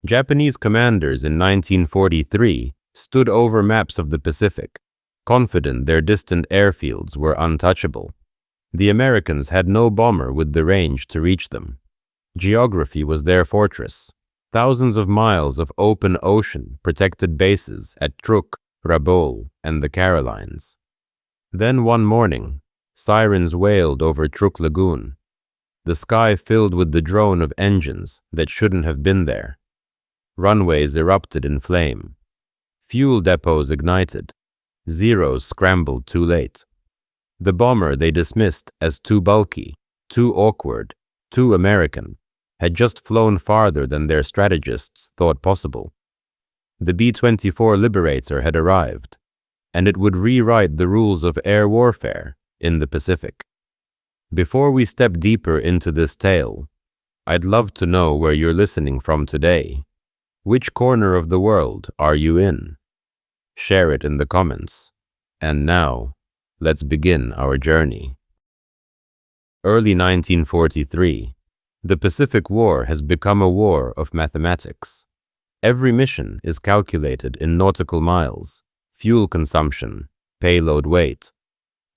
Japanese commanders in 1943 stood over maps of the Pacific, confident their distant airfields were untouchable. The Americans had no bomber with the range to reach them. Geography was their fortress. Thousands of miles of open ocean protected bases at Truk, Rabaul, and the Carolines. Then one morning, sirens wailed over Truk Lagoon. The sky filled with the drone of engines that shouldn't have been there. Runways erupted in flame. Fuel depots ignited. Zeros scrambled too late. The bomber they dismissed as too bulky, too awkward, too American, had just flown farther than their strategists thought possible. The B-24 Liberator had arrived, and it would rewrite the rules of air warfare in the Pacific. Before we step deeper into this tale, I'd love to know where you're listening from today. Which corner of the world are you in? Share it in the comments. And now, let's begin our journey. Early 1943. The Pacific War has become a war of mathematics. Every mission is calculated in nautical miles, fuel consumption, payload weight.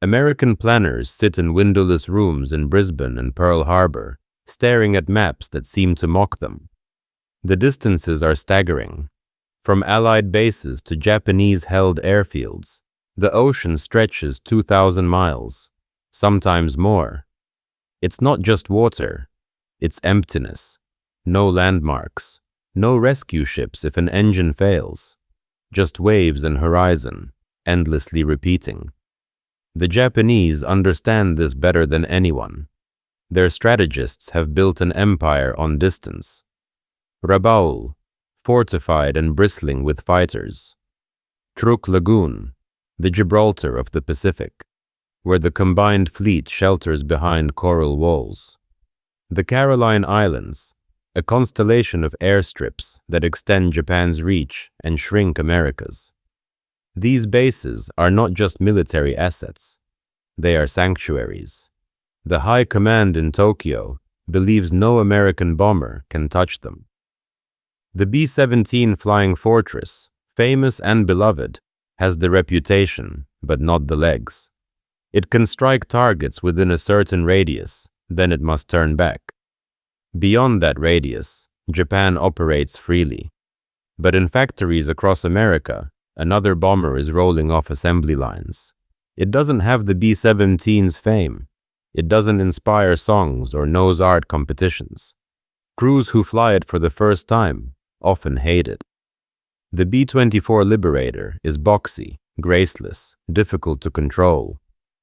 American planners sit in windowless rooms in Brisbane and Pearl Harbor, staring at maps that seem to mock them. The distances are staggering. From Allied bases to Japanese-held airfields, the ocean stretches 2,000 miles, sometimes more. It's not just water, it's emptiness. No landmarks, no rescue ships if an engine fails. Just waves and horizon, endlessly repeating. The Japanese understand this better than anyone. Their strategists have built an empire on distance. Rabaul, fortified and bristling with fighters. Truk Lagoon, the Gibraltar of the Pacific, where the combined fleet shelters behind coral walls. The Caroline Islands, a constellation of airstrips that extend Japan's reach and shrink America's. These bases are not just military assets, they are sanctuaries. The High Command in Tokyo believes no American bomber can touch them. The B-17 Flying Fortress, famous and beloved, has the reputation, but not the legs. It can strike targets within a certain radius, then it must turn back. Beyond that radius, Japan operates freely. But in factories across America, another bomber is rolling off assembly lines. It doesn't have the B-17's fame. It doesn't inspire songs or knows art competitions. Crews who fly it for the first time often hate it. The B-24 Liberator is boxy, graceless, difficult to control.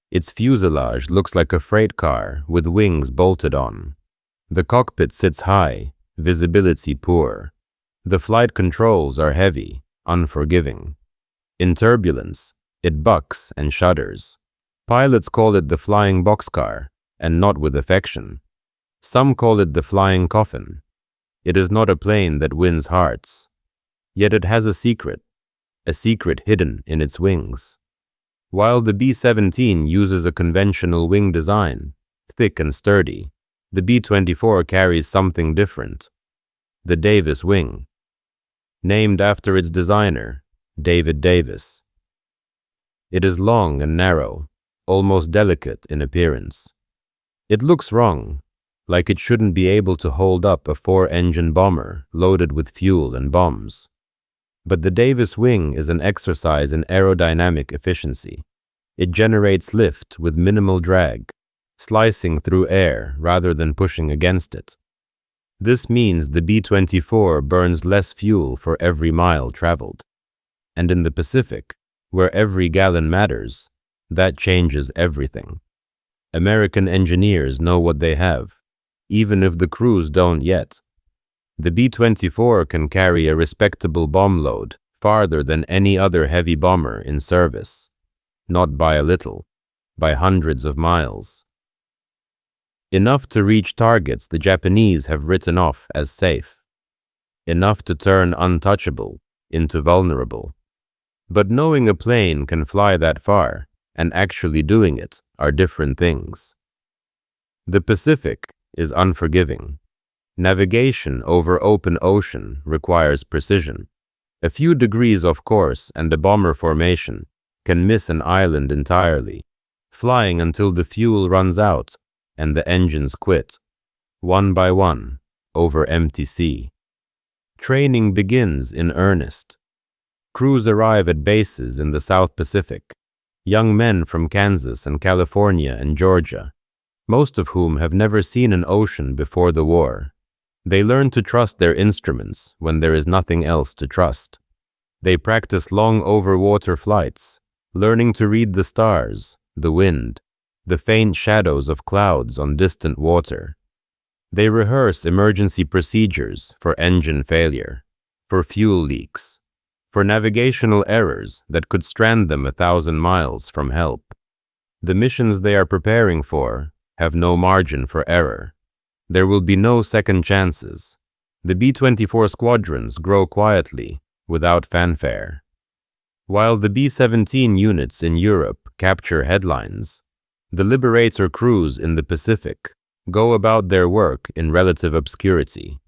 Its fuselage looks like a freight car with wings bolted on. The cockpit sits high, visibility poor. The flight controls are heavy, unforgiving. In turbulence, it bucks and shudders. Pilots call it the Flying Boxcar, and not with affection. Some call it the Flying Coffin. It is not a plane that wins hearts. Yet it has a secret hidden in its wings. While the B-17 uses a conventional wing design, thick and sturdy, the B-24 carries something different. The Davis wing. Named after its designer, David Davis. It is long and narrow, almost delicate in appearance. It looks wrong, like it shouldn't be able to hold up a 4-engine bomber loaded with fuel and bombs. But the Davis wing is an exercise in aerodynamic efficiency. It generates lift with minimal drag, slicing through air rather than pushing against it. This means the B-24 burns less fuel for every mile traveled. And in the Pacific, where every gallon matters, that changes everything. American engineers know what they have, even if the crews don't yet. The B-24 can carry a respectable bomb load farther than any other heavy bomber in service. Not by a little, by hundreds of miles. Enough to reach targets the Japanese have written off as safe. Enough to turn untouchable into vulnerable. But knowing a plane can fly that far and actually doing it are different things. The Pacific is unforgiving. Navigation over open ocean requires precision. A few degrees off course and a bomber formation can miss an island entirely, flying until the fuel runs out and the engines quit, one by one, over empty sea. Training begins in earnest. Crews arrive at bases in the South Pacific, young men from Kansas and California and Georgia, most of whom have never seen an ocean before the war. They learn to trust their instruments when there is nothing else to trust. They practice long over-water flights, learning to read the stars, the wind, the faint shadows of clouds on distant water. They rehearse emergency procedures for engine failure, for fuel leaks, for navigational errors that could strand them 1,000 miles from help. The missions they are preparing for have no margin for error. There will be no second chances. The B-24 squadrons grow quietly, without fanfare. While the B-17 units in Europe capture headlines, the Liberator crews in the Pacific go about their work in relative obscurity.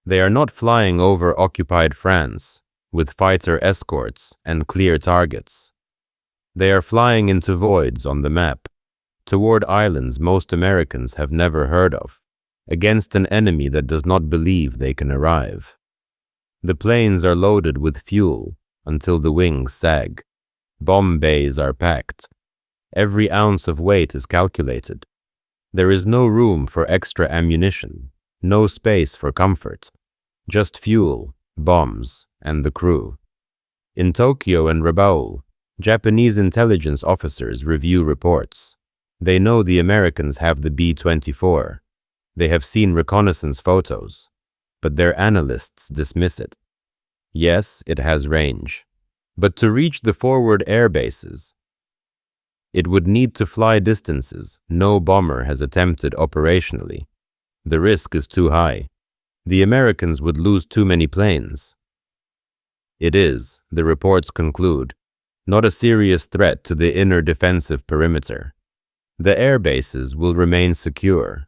They are not flying over occupied France with fighter escorts and clear targets. They are flying into voids on the map, toward islands most Americans have never heard of, against an enemy that does not believe they can arrive. The planes are loaded with fuel until the wings sag. Bomb bays are packed. Every ounce of weight is calculated. There is no room for extra ammunition, no space for comfort, just fuel, bombs, and the crew. In Tokyo and Rabaul, Japanese intelligence officers review reports. They know the Americans have the B-24. They have seen reconnaissance photos, but their analysts dismiss it. Yes, it has range, but to reach the forward air bases, it would need to fly distances no bomber has attempted operationally. The risk is too high. The Americans would lose too many planes. It is, the reports conclude, not a serious threat to the inner defensive perimeter. The air bases will remain secure.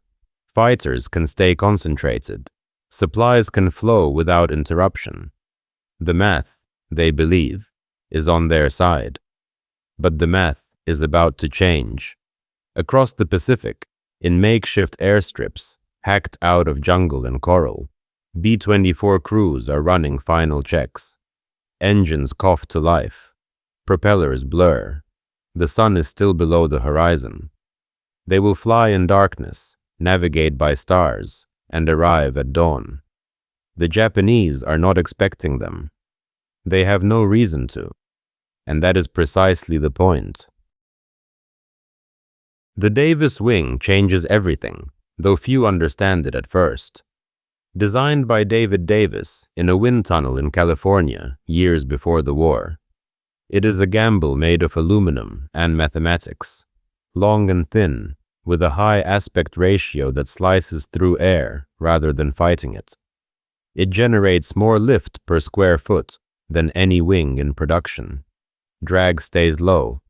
Fighters can stay concentrated. Supplies can flow without interruption. The math, they believe, is on their side. But the math is about to change. Across the Pacific, in makeshift airstrips, hacked out of jungle and coral, B-24 crews are running final checks. Engines cough to life. Propellers blur. The sun is still below the horizon. They will fly in darkness, navigate by stars, and arrive at dawn. The Japanese are not expecting them. They have no reason to, and that is precisely the point. The Davis wing changes everything, though few understand it at first. Designed by David Davis in a wind tunnel in California years before the war, it is a gamble made of aluminum and mathematics, long and thin, with a high aspect ratio that slices through air rather than fighting it. It generates more lift per square foot than any wing in production. Drag stays low.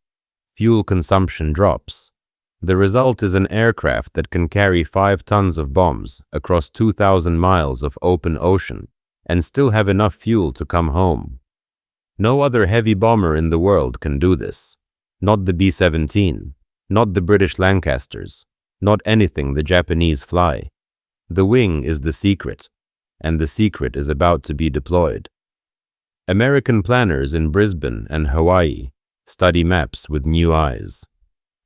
Fuel consumption drops. The result is an aircraft that can carry 5 tons of bombs across 2,000 miles of open ocean and still have enough fuel to come home. No other heavy bomber in the world can do this. Not the B-17, not the British Lancasters, not anything the Japanese fly. The wing is the secret, and the secret is about to be deployed. American planners in Brisbane and Hawaii study maps with new eyes.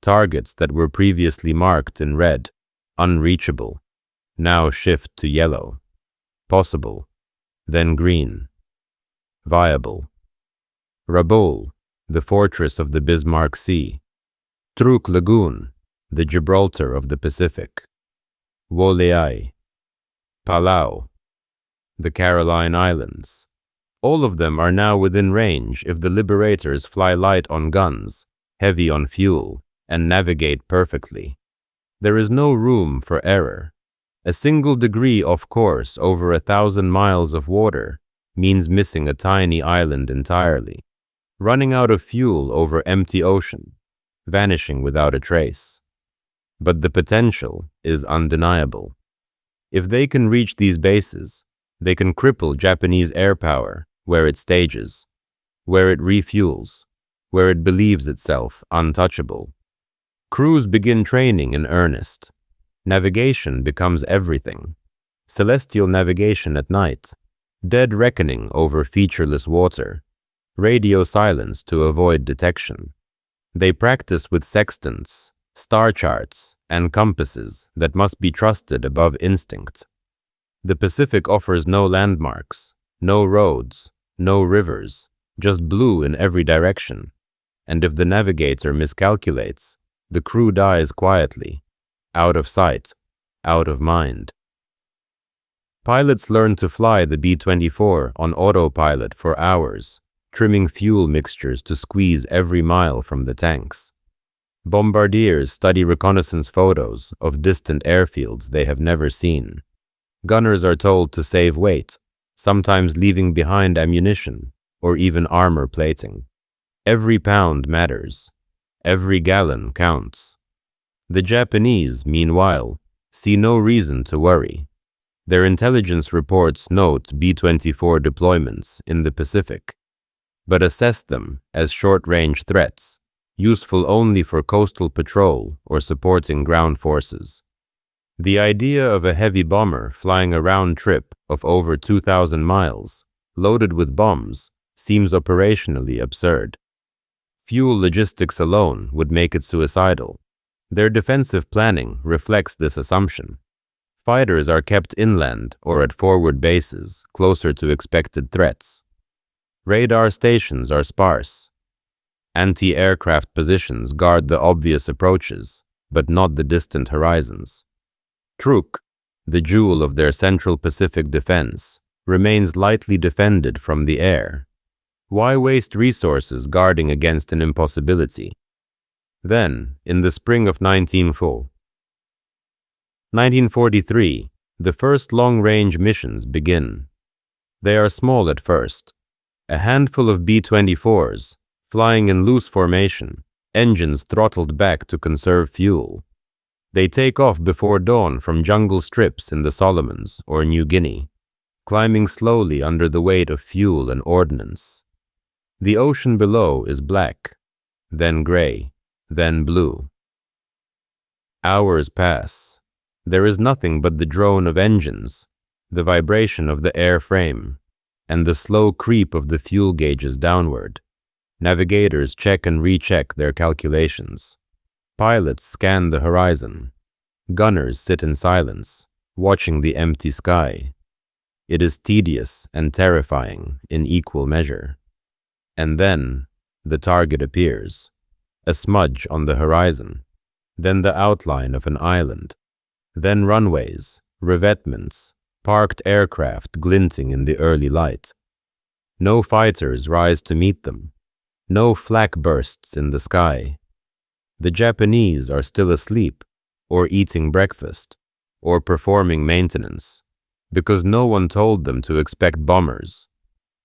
Targets that were previously marked in red, unreachable, now shift to yellow. Possible, then green. Viable. Rabaul, the fortress of the Bismarck Sea. Truk Lagoon, the Gibraltar of the Pacific. Woleai. Palau, the Caroline Islands. All of them are now within range if the Liberators fly light on guns, heavy on fuel, and navigate perfectly. There is no room for error. A single degree off course over 1,000 miles of water means missing a tiny island entirely, running out of fuel over empty ocean, vanishing without a trace. But the potential is undeniable. If they can reach these bases, they can cripple Japanese air power where it stages, where it refuels, where it believes itself untouchable. Crews begin training in earnest. Navigation becomes everything. Celestial navigation at night, dead reckoning over featureless water, radio silence to avoid detection. They practice with sextants, star charts, and compasses that must be trusted above instinct. The Pacific offers no landmarks, no roads, no rivers, just blue in every direction. And if the navigator miscalculates, the crew dies quietly, out of sight, out of mind. Pilots learn to fly the B-24 on autopilot for hours, trimming fuel mixtures to squeeze every mile from the tanks. Bombardiers study reconnaissance photos of distant airfields they have never seen. Gunners are told to save weight, sometimes leaving behind ammunition or even armor plating. Every pound matters. Every gallon counts. The Japanese, meanwhile, see no reason to worry. Their intelligence reports note B-24 deployments in the Pacific, but assess them as short-range threats, useful only for coastal patrol or supporting ground forces. The idea of a heavy bomber flying a round trip of over 2,000 miles, loaded with bombs, seems operationally absurd. Fuel logistics alone would make it suicidal. Their defensive planning reflects this assumption. Fighters are kept inland or at forward bases, closer to expected threats. Radar stations are sparse. Anti-aircraft positions guard the obvious approaches, but not the distant horizons. Truk, the jewel of their Central Pacific defense, remains lightly defended from the air. Why waste resources guarding against an impossibility? Then, in the spring of 1943, the first long-range missions begin. They are small at first. A handful of B-24s, flying in loose formation, engines throttled back to conserve fuel. They take off before dawn from jungle strips in the Solomons or New Guinea, climbing slowly under the weight of fuel and ordnance. The ocean below is black, then gray, then blue. Hours pass. There is nothing but the drone of engines, the vibration of the airframe, and the slow creep of the fuel gauges downward. Navigators check and recheck their calculations. Pilots scan the horizon. Gunners sit in silence, watching the empty sky. It is tedious and terrifying in equal measure. And then, the target appears. A smudge on the horizon. Then the outline of an island. Then runways, revetments, parked aircraft glinting in the early light. No fighters rise to meet them. No flak bursts in the sky. The Japanese are still asleep, or eating breakfast, or performing maintenance, because no one told them to expect bombers.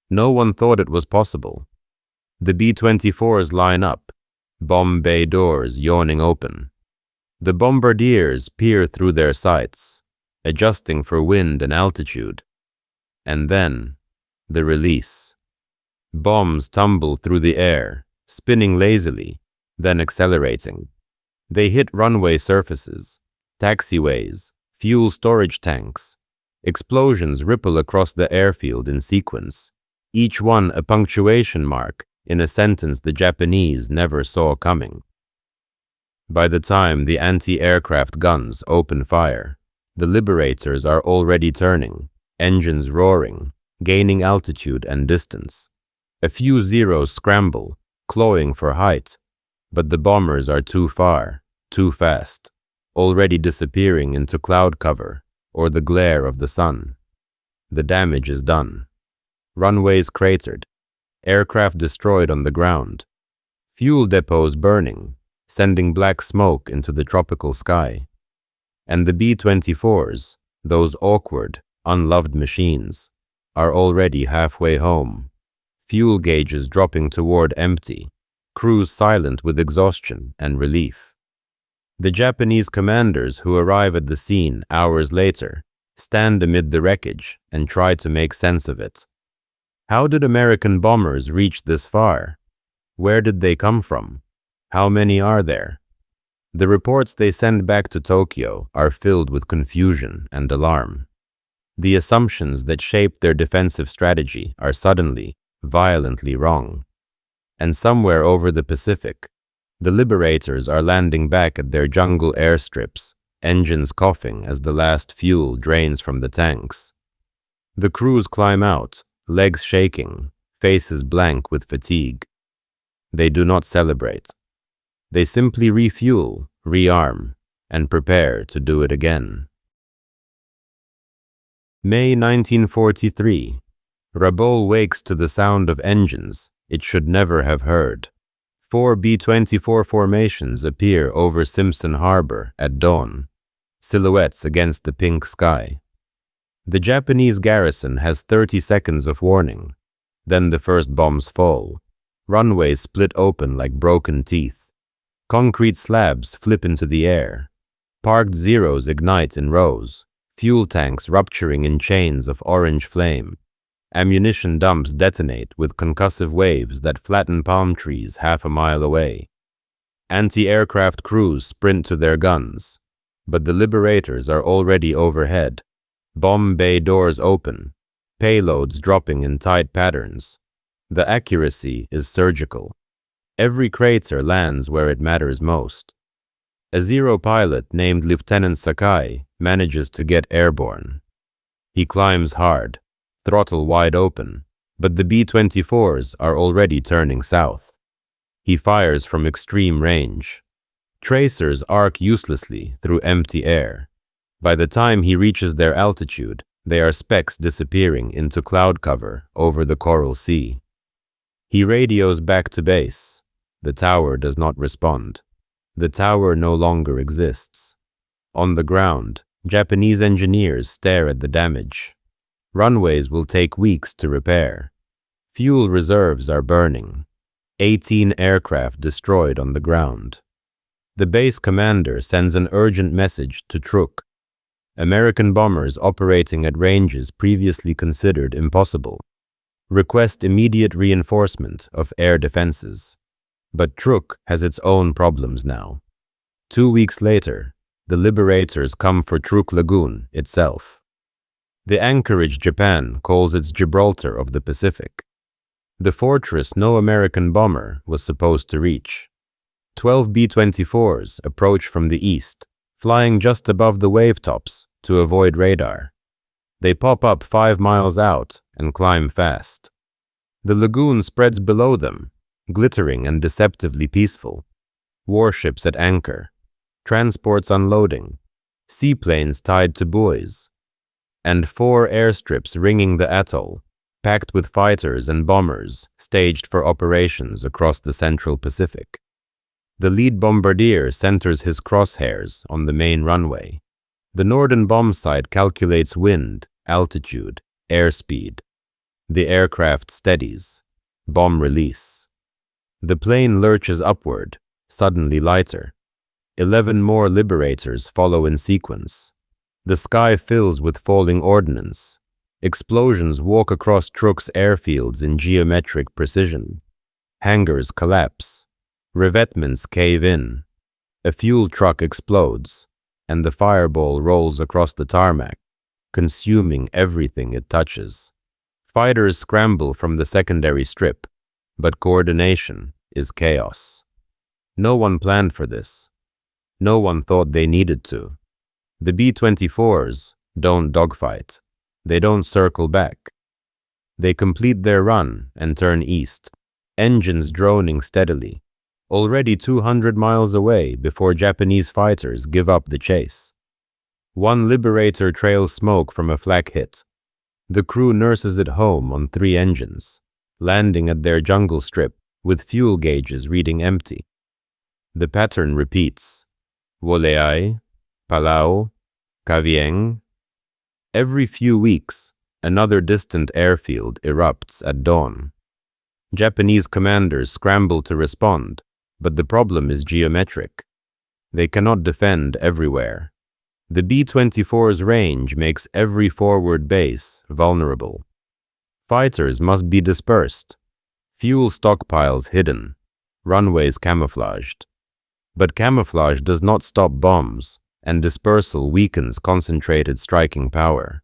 No one thought it was possible. The B-24s line up, bomb bay doors yawning open. The bombardiers peer through their sights, adjusting for wind and altitude. And then, the release. Bombs tumble through the air, spinning lazily, then accelerating. They hit runway surfaces, taxiways, fuel storage tanks. Explosions ripple across the airfield in sequence, each one a punctuation mark in a sentence the Japanese never saw coming. By the time the anti-aircraft guns open fire, the Liberators are already turning, engines roaring, gaining altitude and distance. A few Zeros scramble, clawing for height, but the bombers are too far, too fast, already disappearing into cloud cover or the glare of the sun. The damage is done. Runways cratered, aircraft destroyed on the ground, fuel depots burning, sending black smoke into the tropical sky. And the B-24s, those awkward, unloved machines, are already halfway home, fuel gauges dropping toward empty, crews silent with exhaustion and relief. The Japanese commanders who arrive at the scene hours later stand amid the wreckage, and try to make sense of it. How did American bombers reach this far? Where did they come from? How many are there? The reports they send back to Tokyo are filled with confusion and alarm. The assumptions that shaped their defensive strategy are suddenly, violently wrong. And somewhere over the Pacific, the Liberators are landing back at their jungle airstrips, engines coughing as the last fuel drains from the tanks. The crews climb out, legs shaking, faces blank with fatigue. They do not celebrate. They simply refuel, rearm, and prepare to do it again. May 1943. Rabaul wakes to the sound of engines it should never have heard. 4 B-24 formations appear over Simpson Harbor at dawn, silhouettes against the pink sky. The Japanese garrison has 30 seconds of warning. Then the first bombs fall. Runways split open like broken teeth. Concrete slabs flip into the air. Parked Zeros ignite in rows, fuel tanks rupturing in chains of orange flame. Ammunition dumps detonate with concussive waves that flatten palm trees half a mile away. Anti-aircraft crews sprint to their guns, but the Liberators are already overhead. Bomb bay doors open, payloads dropping in tight patterns. The accuracy is surgical. Every crater lands where it matters most. A Zero pilot named Lieutenant Sakai manages to get airborne. He climbs hard, throttle wide open, but the B-24s are already turning south. He fires from extreme range. Tracers arc uselessly through empty air. By the time he reaches their altitude, they are specks disappearing into cloud cover over the Coral Sea. He radios back to base. The tower does not respond. The tower no longer exists. On the ground, Japanese engineers stare at the damage. Runways will take weeks to repair. Fuel reserves are burning. 18 aircraft destroyed on the ground. The base commander sends an urgent message to Truk. American bombers operating at ranges previously considered impossible. Request immediate reinforcement of air defenses. But Truk has its own problems now. 2 weeks later, the Liberators come for Truk Lagoon itself. The anchorage Japan calls its Gibraltar of the Pacific. The fortress no American bomber was supposed to reach. 12 B-24s approach from the east, flying just above the wave tops to avoid radar. They pop up 5 miles out and climb fast. The lagoon spreads below them, glittering and deceptively peaceful. Warships at anchor, transports unloading, seaplanes tied to buoys, and 4 airstrips ringing the atoll, packed with fighters and bombers staged for operations across the Central Pacific. The lead bombardier centers his crosshairs on the main runway. The Norden bomb sight calculates wind, altitude, airspeed. The aircraft steadies. Bomb release. The plane lurches upward, suddenly lighter. 11 more Liberators follow in sequence. The sky fills with falling ordnance. Explosions walk across Truk's airfields in geometric precision. Hangars collapse. Revetments cave in. A fuel truck explodes, and the fireball rolls across the tarmac, consuming everything it touches. Fighters scramble from the secondary strip, but coordination is chaos. No one planned for this. No one thought they needed to. The B-24s don't dogfight. They don't circle back. They complete their run and turn east, engines droning steadily, already 200 miles away before Japanese fighters give up the chase. One Liberator trails smoke from a flak hit. The crew nurses it home on 3 engines, landing at their jungle strip with fuel gauges reading empty. The pattern repeats. Woleai, Palau, Kavieng. Every few weeks, another distant airfield erupts at dawn. Japanese commanders scramble to respond, but the problem is geometric. They cannot defend everywhere. The B-24's range makes every forward base vulnerable. Fighters must be dispersed, fuel stockpiles hidden, runways camouflaged. But camouflage does not stop bombs, and dispersal weakens concentrated striking power.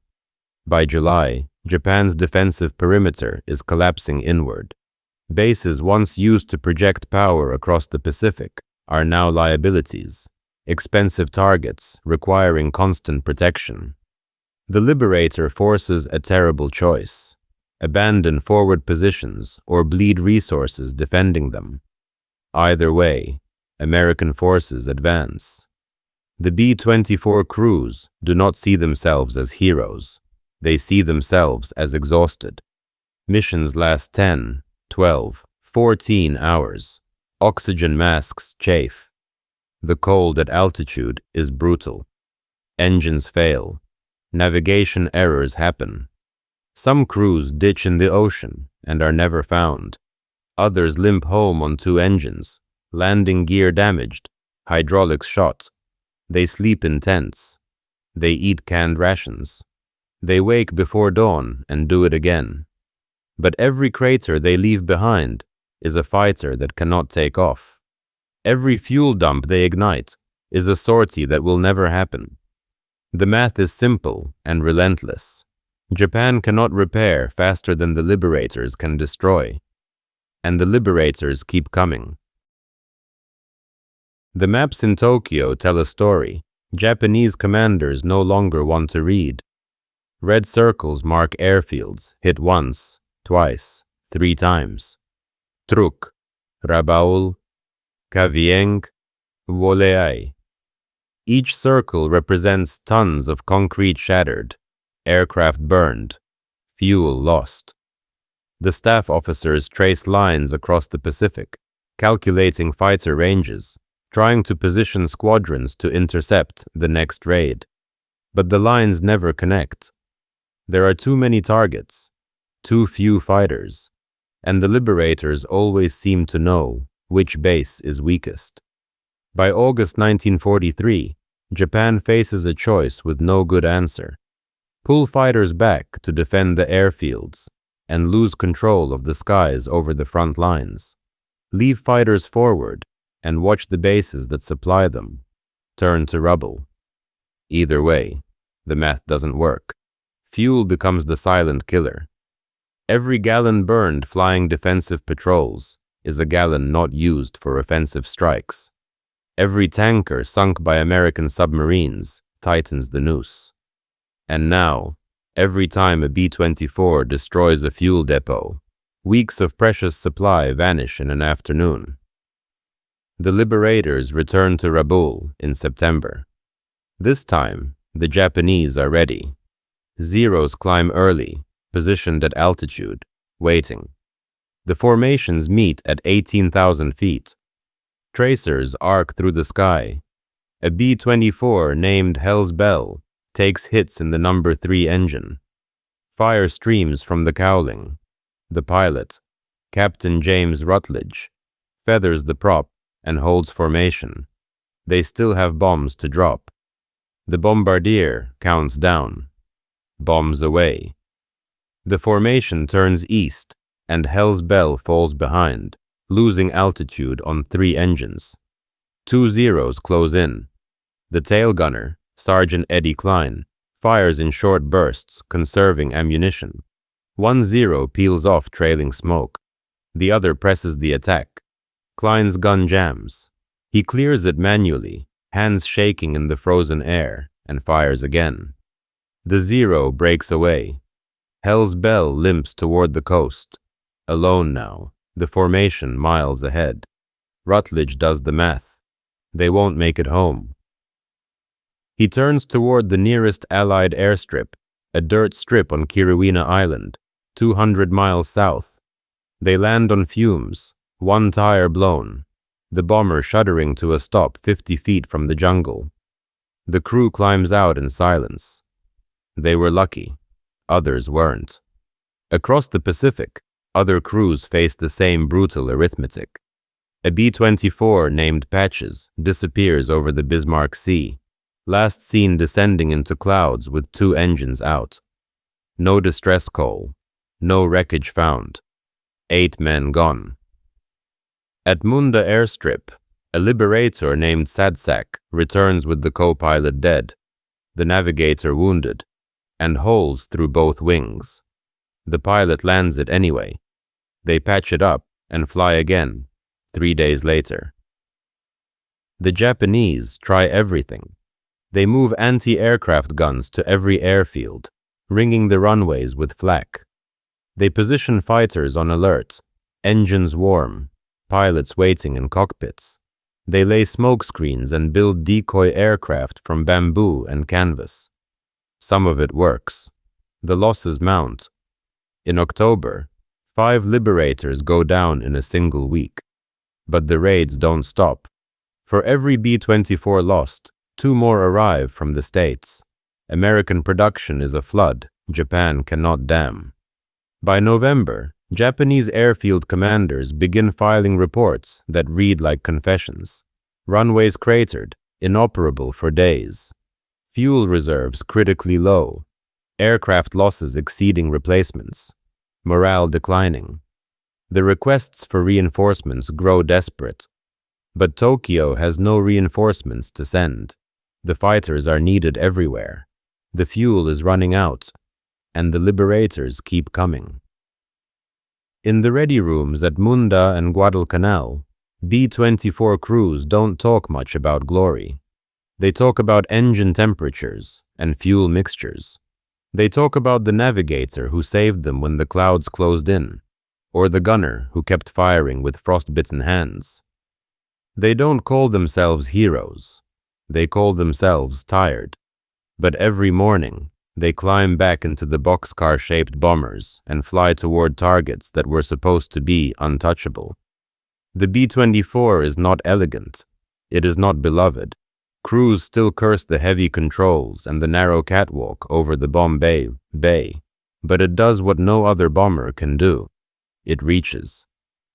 By July, Japan's defensive perimeter is collapsing inward. Bases once used to project power across the Pacific are now liabilities, expensive targets requiring constant protection. The Liberator forces a terrible choice: abandon forward positions or bleed resources defending them. Either way, American forces advance. The B-24 crews do not see themselves as heroes. They see themselves as exhausted. Missions last 10, 12, 14 hours. Oxygen masks chafe. The cold at altitude is brutal. Engines fail. Navigation errors happen. Some crews ditch in the ocean and are never found. Others limp home on 2 engines, landing gear damaged, hydraulics shot. They sleep in tents. They eat canned rations. They wake before dawn and do it again. But every crater they leave behind is a fighter that cannot take off. Every fuel dump they ignite is a sortie that will never happen. The math is simple and relentless. Japan cannot repair faster than the Liberators can destroy. And the Liberators keep coming. The maps in Tokyo tell a story Japanese commanders no longer want to read. Red circles mark airfields hit once, twice, 3 times. Truk, Rabaul, Kavieng, Woleai. Each circle represents tons of concrete shattered, aircraft burned, fuel lost. The staff officers trace lines across the Pacific, calculating fighter ranges, trying to position squadrons to intercept the next raid. But the lines never connect. There are too many targets, too few fighters, and the Liberators always seem to know which base is weakest. By August 1943, Japan faces a choice with no good answer: pull fighters back to defend the airfields and lose control of the skies over the front lines, leave fighters forward and watch the bases that supply them turn to rubble. Either way, the math doesn't work. Fuel becomes the silent killer. Every gallon burned flying defensive patrols is a gallon not used for offensive strikes. Every tanker sunk by American submarines tightens the noose. And now, every time a B-24 destroys a fuel depot, weeks of precious supply vanish in an afternoon. The Liberators return to Rabaul in September. This time, the Japanese are ready. Zeros climb early, positioned at altitude, waiting. The formations meet at 18,000 feet. Tracers arc through the sky. A B-24 named Hell's Bell takes hits in the number 3 engine. Fire streams from the cowling. The pilot, Captain James Rutledge, feathers the prop and holds formation. They still have bombs to drop. The bombardier counts down. Bombs away. The formation turns east, and Hell's Bell falls behind, losing altitude on 3 engines. 2 Zeros close in. The tail gunner, Sergeant Eddie Klein, fires in short bursts, conserving ammunition. 1 Zero peels off trailing smoke. The other presses the attack. Klein's gun jams. He clears it manually, hands shaking in the frozen air, and fires again. The Zero breaks away. Hell's Bell limps toward the coast. Alone now, the formation miles ahead. Rutledge does the math. They won't make it home. He turns toward the nearest Allied airstrip, a dirt strip on Kirewina Island, 200 miles south. They land on fumes, 1 tire blown, the bomber shuddering to a stop 50 feet from the jungle. The crew climbs out in silence. They were lucky. Others weren't. Across the Pacific, other crews faced the same brutal arithmetic. A B-24 named Patches disappears over the Bismarck Sea, last seen descending into clouds with 2 engines out. No distress call, no wreckage found. 8 men gone. At Munda airstrip, a Liberator named Sadsak returns with the co-pilot dead, the navigator wounded, and holes through both wings. The pilot lands it anyway. They patch it up and fly again, 3 days later. The Japanese try everything. They move anti-aircraft guns to every airfield, ringing the runways with flak. They position fighters on alert, engines warm, pilots waiting in cockpits. They lay smoke screens and build decoy aircraft from bamboo and canvas. Some of it works. The losses mount. In October, 5 Liberators go down in a single week. But the raids don't stop. For every B-24 lost, 2 more arrive from the States. American production is a flood Japan cannot dam. By November, Japanese airfield commanders begin filing reports that read like confessions. Runways cratered, inoperable for days. Fuel reserves critically low. Aircraft losses exceeding replacements. Morale declining. The requests for reinforcements grow desperate. But Tokyo has no reinforcements to send. The fighters are needed everywhere. The fuel is running out. And the Liberators keep coming. In the ready rooms at Munda and Guadalcanal, B-24 crews don't talk much about glory. They talk about engine temperatures and fuel mixtures. They talk about the navigator who saved them when the clouds closed in, or the gunner who kept firing with frostbitten hands. They don't call themselves heroes. They call themselves tired. But every morning, they climb back into the boxcar-shaped bombers and fly toward targets that were supposed to be untouchable. The B-24 is not elegant. It is not beloved. Crews still curse the heavy controls and the narrow catwalk over the Bombay Bay, but it does what no other bomber can do. It reaches.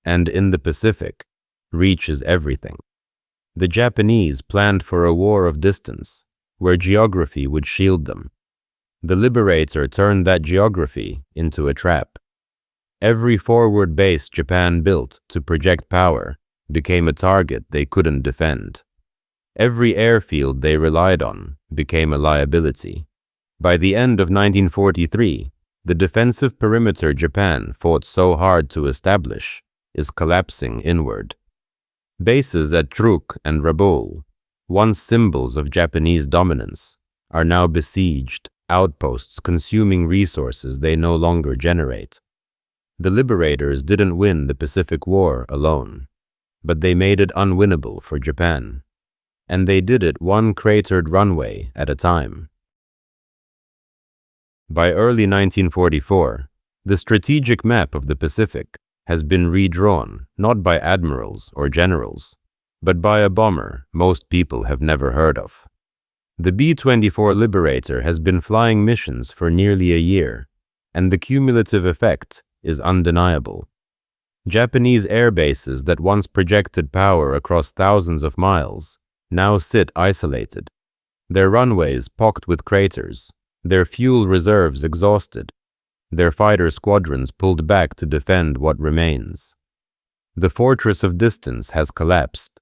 And in the Pacific, reaches everything. The Japanese planned for a war of distance, where geography would shield them. The Liberator turned that geography into a trap. Every forward base Japan built to project power became a target they couldn't defend. Every airfield they relied on became a liability. By the end of 1943, the defensive perimeter Japan fought so hard to establish is collapsing inward. Bases at Truk and Rabaul, once symbols of Japanese dominance, are now besieged, outposts consuming resources they no longer generate. The Liberators didn't win the Pacific War alone, but they made it unwinnable for Japan. And they did it one cratered runway at a time. By early 1944, the strategic map of the Pacific has been redrawn not by admirals or generals, but by a bomber most people have never heard of. The B-24 Liberator has been flying missions for nearly a year, and the cumulative effect is undeniable. Japanese air bases that once projected power across thousands of miles now sit isolated, their runways pocked with craters, their fuel reserves exhausted, their fighter squadrons pulled back to defend what remains. The fortress of distance has collapsed.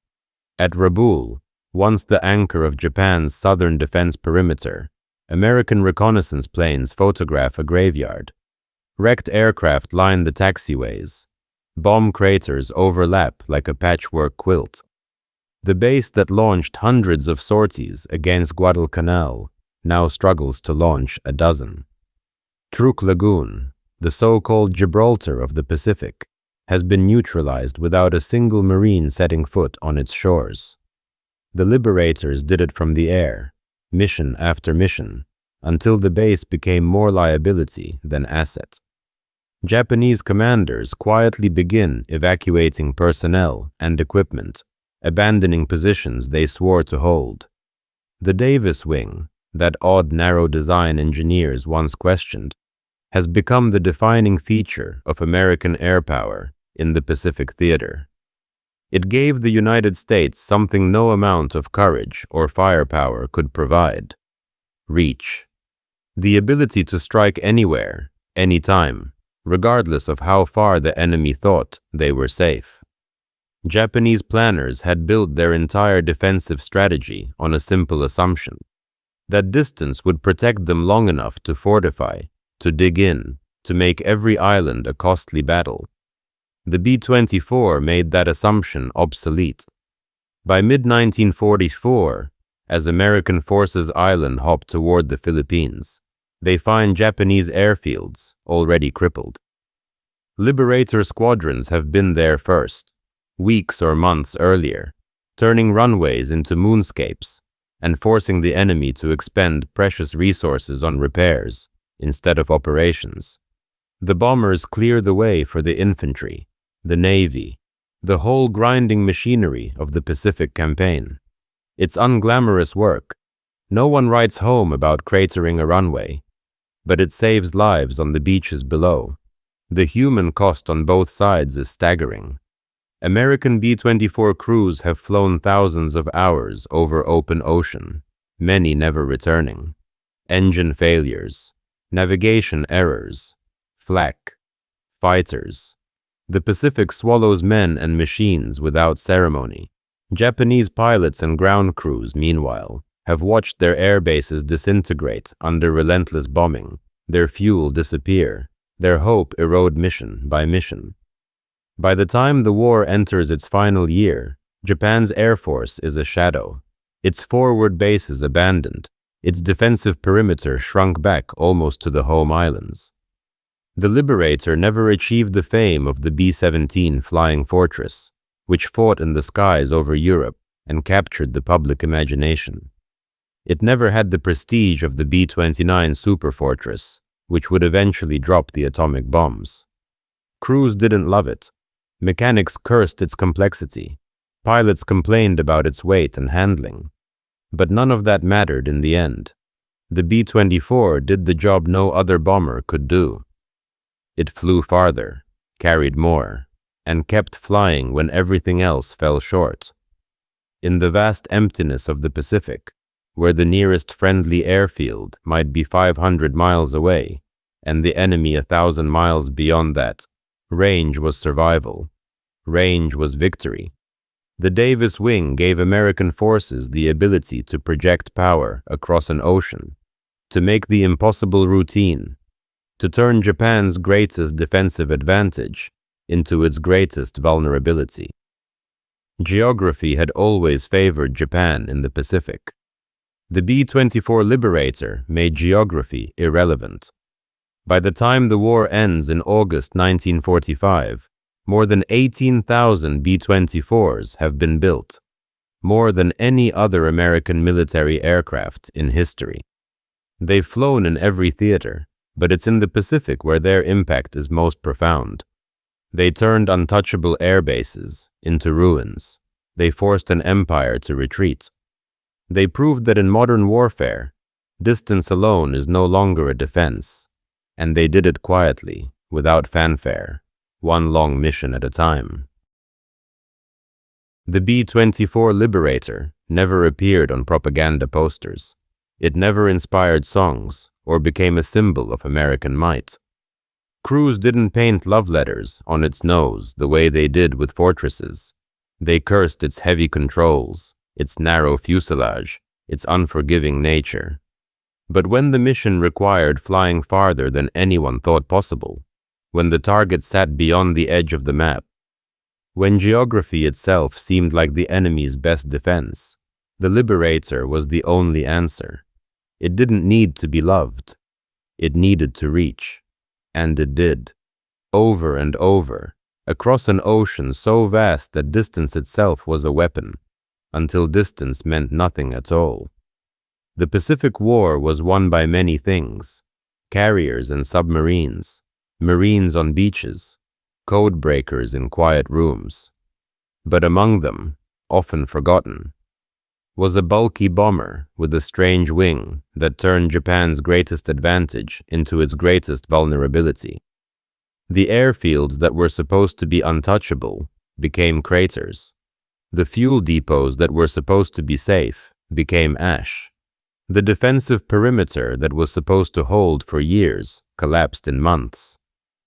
At Rabaul, once the anchor of Japan's southern defense perimeter, American reconnaissance planes photograph a graveyard. Wrecked aircraft line the taxiways. Bomb craters overlap like a patchwork quilt. The base that launched hundreds of sorties against Guadalcanal now struggles to launch a dozen. Truk Lagoon, the so-called Gibraltar of the Pacific, has been neutralized without a single Marine setting foot on its shores. The Liberators did it from the air, mission after mission, until the base became more liability than asset. Japanese commanders quietly begin evacuating personnel and equipment, abandoning positions they swore to hold. The Davis Wing, that odd narrow design engineers once questioned, has become the defining feature of American air power in the Pacific theater. It gave the United States something no amount of courage or firepower could provide: reach. The ability to strike anywhere, anytime, regardless of how far the enemy thought they were safe. Japanese planners had built their entire defensive strategy on a simple assumption: that distance would protect them long enough to fortify, to dig in, to make every island a costly battle. The B-24 made that assumption obsolete. By mid-1944, as American forces island hopped toward the Philippines, they find Japanese airfields already crippled. Liberator squadrons have been there first, weeks or months earlier, turning runways into moonscapes and forcing the enemy to expend precious resources on repairs instead of operations. The bombers clear the way for the infantry, the Navy, the whole grinding machinery of the Pacific campaign. It's unglamorous work. No one writes home about cratering a runway, but it saves lives on the beaches below. The human cost on both sides is staggering. American B-24 crews have flown thousands of hours over open ocean, many never returning. Engine failures, navigation errors, flak, fighters. The Pacific swallows men and machines without ceremony. Japanese pilots and ground crews, meanwhile, have watched their air bases disintegrate under relentless bombing, their fuel disappear, their hope erode mission by mission. By the time the war enters its final year, Japan's air force is a shadow. Its forward bases abandoned, its defensive perimeter shrunk back almost to the home islands. The Liberator never achieved the fame of the B-17 Flying Fortress, which fought in the skies over Europe and captured the public imagination. It never had the prestige of the B-29 Superfortress, which would eventually drop the atomic bombs. Crews didn't love it. Mechanics cursed its complexity. Pilots complained about its weight and handling. But none of that mattered in the end. The B-24 did the job no other bomber could do. It flew farther, carried more, and kept flying when everything else fell short. In the vast emptiness of the Pacific, where the nearest friendly airfield might be 500 miles away, and the enemy 1,000 miles beyond that, range was survival. Range was victory. The Davis Wing gave American forces the ability to project power across an ocean, to make the impossible routine, to turn Japan's greatest defensive advantage into its greatest vulnerability. Geography had always favored Japan in the Pacific. The B-24 Liberator made geography irrelevant. By the time the war ends in August 1945, more than 18,000 B-24s have been built, more than any other American military aircraft in history. They've flown in every theater, but it's in the Pacific where their impact is most profound. They turned untouchable air bases into ruins. They forced an empire to retreat. They proved that in modern warfare, distance alone is no longer a defense, and they did it quietly, without fanfare, one long mission at a time. The B-24 Liberator never appeared on propaganda posters. It never inspired songs or became a symbol of American might. Crews didn't paint love letters on its nose the way they did with fortresses. They cursed its heavy controls, its narrow fuselage, its unforgiving nature. But when the mission required flying farther than anyone thought possible, when the target sat beyond the edge of the map, when geography itself seemed like the enemy's best defense, the Liberator was the only answer. It didn't need to be loved. It needed to reach. And it did. Over and over, across an ocean so vast that distance itself was a weapon, until distance meant nothing at all. The Pacific War was won by many things: carriers and submarines, Marines on beaches, code breakers in quiet rooms. But among them, often forgotten, was a bulky bomber with a strange wing that turned Japan's greatest advantage into its greatest vulnerability. The airfields that were supposed to be untouchable became craters. The fuel depots that were supposed to be safe became ash. The defensive perimeter that was supposed to hold for years collapsed in months.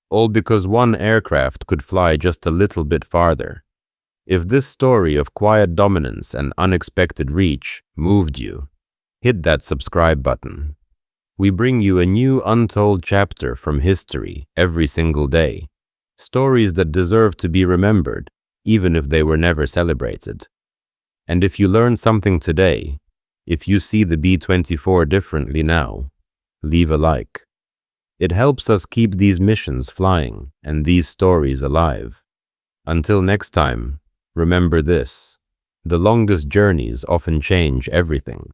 All because one aircraft could fly just a little bit farther. If this story of quiet dominance and unexpected reach moved you, hit that subscribe button. We bring you a new untold chapter from history every single day. Stories that deserve to be remembered, even if they were never celebrated. And if you learned something today, if you see the B-24 differently now, leave a like. It helps us keep these missions flying and these stories alive. Until next time, remember this: the longest journeys often change everything.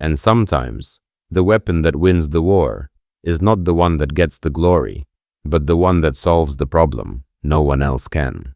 And sometimes, the weapon that wins the war is not the one that gets the glory, but the one that solves the problem no one else can.